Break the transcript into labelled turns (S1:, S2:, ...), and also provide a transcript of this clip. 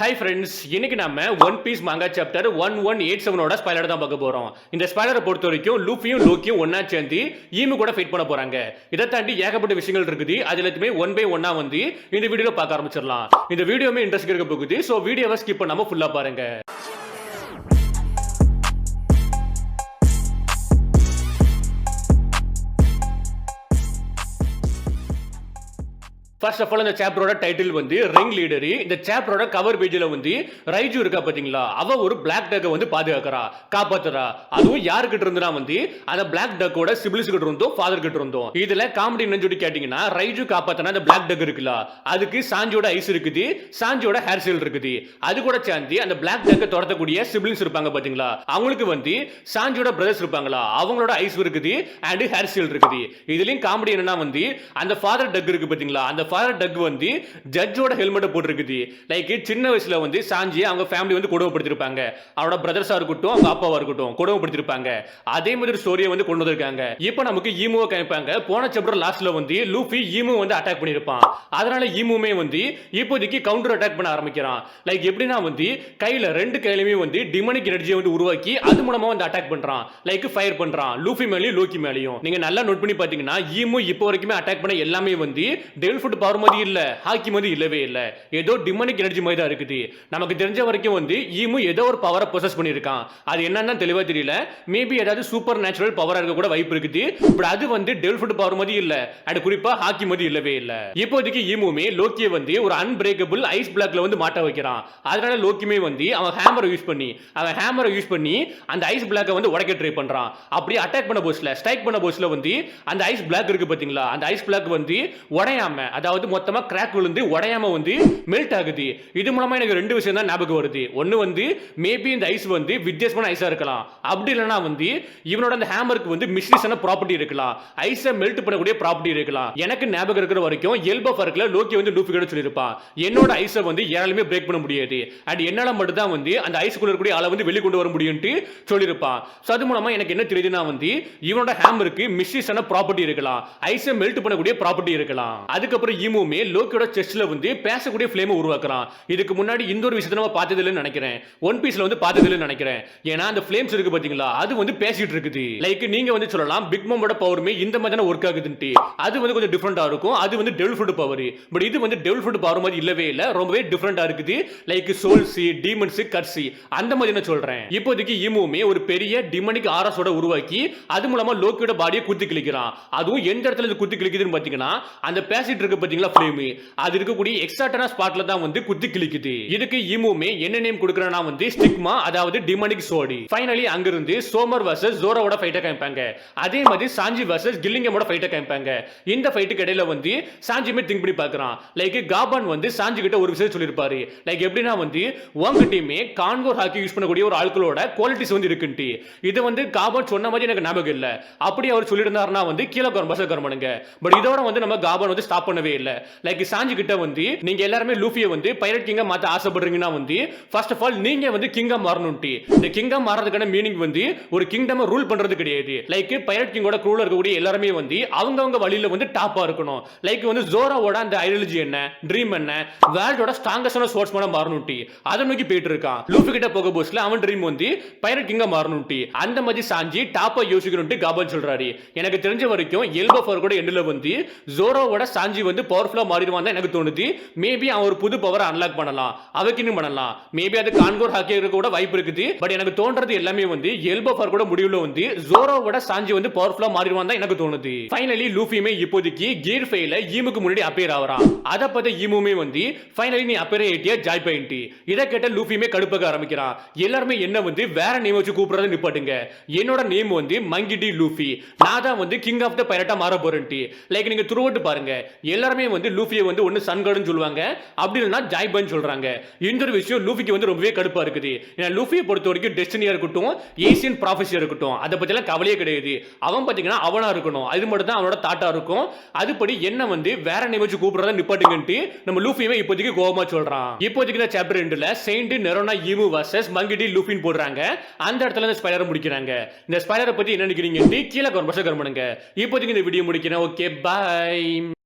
S1: Hi friends, இன்னைக்கு நம்ம one piece மாங்கா சாப்டர் 1187 ஓட ஸ்பாய்லர் தான் பார்க்க போறோம். இந்த ஸ்பாய்லரை பொறுத்த வரைக்கும் லூஃபியும் லோக்கியும் ஒன்னா சேர்ந்து ஈமு கூட ஃபைட் பண்ண போறாங்க. இதை தாண்டி ஏகப்பட்ட விஷயங்கள் இருக்குது. அது எல்லாத்தையுமே ஒன் பை ஒன்னா வந்து இந்த வீடியோல பார்க்க ஆரம்பிச்சிடலாம். இந்த வீடியோமே இன்ட்ரெஸ்ட் இருக்க போகுது. ஸோ வீடியோவை ஸ்கிப் பண்ணாம ஃபுல்லா பாருங்க. ஃபர்ஸ்ட் ஆஃப் ஆல் இந்த சாப்டரோட டைட்டில் வந்து ரிங் லீடர். இந்த சாப்டரோட கவர் பேஜ்ல வந்து ரைஜு இருக்கா பாத்தீங்களா, அவ ஒரு பிளாக் டக்கை வந்து பாதுகாக்கிறா, காப்பாத்துறா. அதுவும் யாருக்கிட்ட இருந்துனா வந்து அந்த பிளாக் டக்கோட சிபிலிஸ் கிட்ட இருந்தோம், ஃபாதர் கிட்ட இருந்தோம். இதுல காமெடி என்னன்னு சொல்லி கேட்டீங்கன்னா, ரைஜு காப்பாத்தினா அந்த பிளாக் டக் இருக்குல்ல, அதுக்கு சாஞ்சியோட ஐஸ் இருக்குது, சாஞ்சியோட ஹேர் ஸ்டைல் இருக்குது. அது கூட சேர்ந்து அந்த பிளாக் டக்கை துரத்தக்கூடிய சிபிலிஸ் இருப்பாங்க பாத்தீங்களா, அவங்களுக்கு வந்து சாஞ்சியோட பிரதர்ஸ் இருப்பாங்களா, அவங்களோட ஐஸ் இருக்குது அண்ட் ஹேர் ஸ்டைல் இருக்குது. இதுலயும் காமெடி என்னன்னா வந்து அந்த ஃபாதர் டக் இருக்கு பாத்தீங்களா, அந்த ஃபாதர் டக் வந்து ஜட்ஜோட ஹெல்மெட் போட்டுருக்குது. லைக் சின்ன வயசுல வந்து சாஞ்சி அவங்க ஃபேமிலி வந்து கொடுமைப்படுத்திருப்பாங்க. அவரோட பிரதர்ஸா இருக்கட்டும், அவங்க அப்பாவா இருக்கட்டும், கொடுமைப்படுத்திருப்பாங்க. அதே மாதிரி ஸ்டோரியை வந்து கொண்டு வந்திருக்காங்க. இப்போ நமக்கு ஈமுவை காமிப்பாங்க. போன சாப்டர் லாஸ்ட்ல வந்து லூஃபி ஈமு வந்து அட்டாக் பண்ணிருப்பான். அதனால ஈமுமே வந்து இப்போதைக்கு கவுண்டர் அட்டாக் பண்ண ஆரம்பிக்கிறான். லைக் எப்படின்னா வந்து கையில ரெண்டு கையிலுமே வந்து டிமனிக் எனர்ஜியை வந்து உருவாக்கி அது மூலமா வந்து அட்டாக் பண்றான். லைக் ஃபயர் பண்றான் லூஃபி மேலயும் லோக்கி மேலயும். நீங்க நல்லா நோட் பண்ணி பாத்தீங்கன்னா ஈமு இப்போ வரைக்குமே அட்டாக் பண்ண எல்லாமே வந்து டெவில் ஃபுட் பவர் மாதிரி இல்ல, ஹாக்கி மாதிரி இல்லவே இல்ல. ஏதோ டிமனிக் எனர்ஜி மாதிரி தான் இருக்குது. நமக்கு தெரிஞ்ச வரைக்கும் வந்து ஈமு ஏதோ ஒரு பவரை பொசஸ் பண்ணிருக்கான். அது என்னன்னா தெளிவா தெரியல. மேபி ஏதாவது சூப்பர் நேச்சுரல் பவரா இருக்க கூட வாய்ப்பு இருக்குது. பட் அது வந்து டெவில் ஃபுட் பவர் மாதிரி இல்ல, அது குறிப்பா ஹாக்கி மாதிரி இல்லவே இல்ல. இப்போதைக்கு ஈமுமே லோக்கியை வந்து ஒரு அன்பிரேக்கபிள் ஐஸ் பிளாக்ல வந்து மாட்ட வைக்கிறான். அதனால லோக்கியுமே வந்து அவன் ஹேமரை யூஸ் பண்ணி அந்த ஐஸ் பிளாக்கை வந்து உடைக்க ட்ரை பண்றான். அப்படியே அட்டாக் பண்ண போஸ்ல, ஸ்ட்ரைக் பண்ண போஸ்ல வந்து அந்த ஐஸ் பிளாக் இருக்கு பாத்தீங்களா, அந்த ஐஸ் பிளாக் வந்து உடையாம, அதாவது மொத்தமா கிராக் விழுந்து உடையாம வந்து மெல்ட் ஆகுது. இது மூலமா எனக்கு ரெண்டு விஷயம் தான் ஞாபகம் வருது. ஒன்னு வந்து மேபி இந்த ஐஸ் வந்து வித்தியாசமான ஐஸா இருக்கலாம், அப்படி இல்லனா வந்து இவனோட அந்த ஹேமருக்கு வந்து மிஸ்டீரியஸான ப்ராப்பர்ட்டி இருக்கலாம், ஐஸை மெல்ட் பண்ணக்கூடிய ப்ராப்பர்ட்டி இருக்கலாம். எனக்கு ஞாபகம் இருக்கிற வரைக்கும் எல்போ ஃபர்க்ல லோக்கி வந்து லூஃபி கிட்ட சொல்லிருப்பான், என்னோட ஐஸை வந்து யாராலுமே பிரேக் பண்ண முடியாது, அண்ட் என்னால மட்டும் தான் வந்து அந்த ஐஸ்க்குள்ள இருக்கக்கூடிய அளவு வந்து வெளிய கொண்டு வர முடியும்னு சொல்லிருப்பான். சோ அது மூலமா எனக்கு என்ன தெரியுதுன்னா வந்து இவனோட ஹேமருக்கு மிஸ்டீரியஸான ப்ராப்பர்ட்டி இருக்கலாம், ஐஸை மெல்ட் பண்ணக்கூடிய ப்ராப்பர்ட்டி இருக்கலாம். அதுக்கப்புறம் ஈமுமே லோக்கியோட செஸ்ட்ல வந்து பேசக்கூடிய ஃப்ளேமை உருவாக்குறான். இதுக்கு முன்னாடி இந்த ஒரு விஷயத்தை நம்ம பார்த்தது இல்லைன்னு நினைக்கிறேன், ஒன் பீஸ்ல வந்து பார்த்தது இல்லைன்னு நினைக்கிறேன். ஏன்னா அந்த ஃப்ளேம்ஸ் இருக்கு பாத்தீங்களா, அது வந்து பேசிட்டு இருக்குது. லைக் நீங்க வந்து சொல்லலாம் பிக் மோமோட பவருமே இந்த மாதிரி தான் ஒர்க் ஆகுதுன்ட்டு. அது வந்து கொஞ்சம் டிஃபரெண்டா இருக்கும். அது வந்து டெவில் ஃபுட் பவர். பட் இது வந்து டெவில் ஃபுட் பவர் மாதிரி இல்லவே இல்ல, ரொம்பவே டிஃபரெண்டா இருக்குது. லைக் சோல்ஸ், டீமன்ஸ், கட்ஸ் அந்த மாதிரி நான் சொல்றேன். இப்போதைக்கு ஈமுமே ஒரு பெரிய டிமனிக் ஆரஸோட உருவாக்கி அது மூலமா லோக்கியோட பாடியை குத்தி கிழிக்கிறான். அதுவும் எந்த இடத்துல குத்தி கிழிக்குதுன்னு பாத்தீங்கன்னா அந்த பேசிட்டு இருக்கு பாத்தீங்களா ஃப்ளேம், அது இருக்கக்கூடிய எக்ஸாக்டான ஸ்பாட்ல தான் வந்து குத்தி கிழிக்குது. இதுக்கு ஈமுமே என்ன நேம் கொடுக்கறனா வந்து ஸ்டிக்மா, அதாவது டிமனிக் சோடி. ஃபைனலி அங்க இருந்து சோமர் வர்சஸ் ஜோரோவோட ஃபைட்ட காமிப்பாங்க. அதே மாதிரி சாஞ்சி வர்சஸ் கில்லிங்கமோட ஃபைட்ட காமிப்பாங்க. இந்த ஃபைட்டுக்கு இடையில வந்து சாஞ்சிமே திங்க் பண்ணி பார்க்கறான். லைக் காபான் வந்து சாஞ்சி கிட்ட ஒரு விஷயம் சொல்லிருப்பாரு. லைக் எப்படின்னா வந்து உங்க டீமே கான்கோர் ஹாக்கி யூஸ் பண்ணக்கூடிய ஒரு ஆட்களோட குவாலிட்டிஸ் வந்து இருக்குன்ட்டு. இது வந்து காபான் சொன்ன மாதிரி எனக்கு ஞாபகம் இல்ல. அப்படி அவர் சொல்லிருந்தாருன்னா வந்து கீழே கர்மனுங்க. பட் இதோட வந்து நம்ம காபான் வந்து ஸ்டாப் பண்ணவே இல்ல. லைக் சாஞ்சி கிட்ட வந்து நீங்க எல்லாரும் லூஃபியை வந்து பைரட் கிங்கா மாத்த ஆசைப்படுறீங்கன்னா வந்து ஃபர்ஸ்ட் ஆஃப் ஆல் நீங்க வந்து கிங்கா மாறணும்ட்டு. இந்த கிங்கா மாறதுக்கான மீனிங் வந்து ஒரு கிங்டம் ரூல் பண்றது கிடையாது. லைக் பைரட் கிங்கோட க்ரூல இருக்கக்கூடிய எல்லாருமே வந்து அவங்க வழியில வந்து டாப்பா இருக்கணும். லைக் வந்து ஜோராவோட அந்த ஐடியாலஜி என்ன, ட்ரீம் என்ன, வேர்ல்டோட ஸ்ட்ராங்கஸ்டான ஸ்போர்ட்ஸ்மேனா மாறணும்ட்டு அதை நோக்கி போயிட்டு இருக்கான். லூஃபி கிட்ட போக போஸ்ல அவன் ட்ரீம் வந்து பைரட் கிங்கா மாறணும்ட்டு. அந்த மாதிரி சாஞ்சி டாப்பா யோசிக்கணும்ட்டு காபான் சொல்றாரு. எனக்கு தெரிஞ்ச வரைக்கும் எல்போ ஃபர்கோட எண்ட்ல வந்து ஜோராவோட சாஞ்சி வந்து பவர்ஃபுல்லா மாறிடுவான் தான் எனக்கு தோணுது. மேபி அவன் ஒரு புது பவரை அன்லாக் பண்ணலாம், அவைக்கினும் பண்ணலாம். மேபி அது கான்கோர் ஹாக்கி இருக்க கூட வாய்ப்பு இருக்குது. பட் எனக்கு தோன்றது எல்லாமே வந்து எல்போ ஃபர்கோட முடிவுல வந்து ஜோரோவோட சாஞ்சி வந்து பவர்ஃபுல்லா மாறிடுவான் தான் எனக்கு தோணுது. ஃபைனலி லூஃபியுமே இப்போதைக்கு கியர் 5ல ஈமுக்கு முன்னாடி அப்பேர் ஆவறான். அத பத்தி ஈமுமே வந்து ஃபைனலி நீ அப்பேர் ஏட்டியா ஜாய் பாயிண்ட். இத கேட்ட லூஃபியுமே கடுப்பாக ஆரம்பிக்கிறான். எல்லாரும் என்ன வந்து வேற நேம் வச்சு கூப்பிடுறத நிப்பாட்டுங்க, என்னோட நேம் வந்து மங்கி டி லூஃபி, நான் தான் வந்து கிங் ஆஃப் த பைரட்டா மாற போறேன்ட்டு. லைக் நீங்க த்ரூஅவுட் பாருங்க, எல்லாரும் வந்து லூஃபியை வந்து ஒன்னு சன்கார்டுன்னு சொல்லுவாங்க, அப்படி இல்லைன்னா ஜாய்பன் சொல்றாங்க. இந்த ஒரு விஷயம் லூஃபிக்கு வந்து ரொம்பவே கடுப்பா இருக்குது. ஏன்னா லூஃபியை பொறுத்த வரைக்கும் டெஸ்டினியா இருக்கட்டும், ஏசியன் ப்ராஃபஸியா இருக்கட்டும், அதை பத்திலாம் கவலையே கிடையாது. அவன் பாத்தீங்கன்னா அவனா இருக்கணும், அது மட்டும் தான் அவனோட தாட்டா இருக்கும். அதுபடி என்ன வந்து வேற நேம் வச்சு கூப்பிடுறத நிப்பாட்டுங்கன்ட்டு நம்ம லூஃபியுமே இப்போதைக்கு கோவமா சொல்றான். இப்போதைக்கு இந்த சாப்டர் 2ல செயின்ட் நெரோனா ஈமு வர்சஸ் மங்கி டி லூஃபின்னு போடுறாங்க. அந்த இடத்துல இந்த ஸ்பாய்லரை முடிக்கிறாங்க. இந்த ஸ்பாய்லரை பத்தி என்ன நினைக்கிறீங்கன்னு கீழே கமெண்ட் பண்ணுங்க. இப்போதைக்கு இந்த வீடியோ முடிக்கிறேன். Okay, by.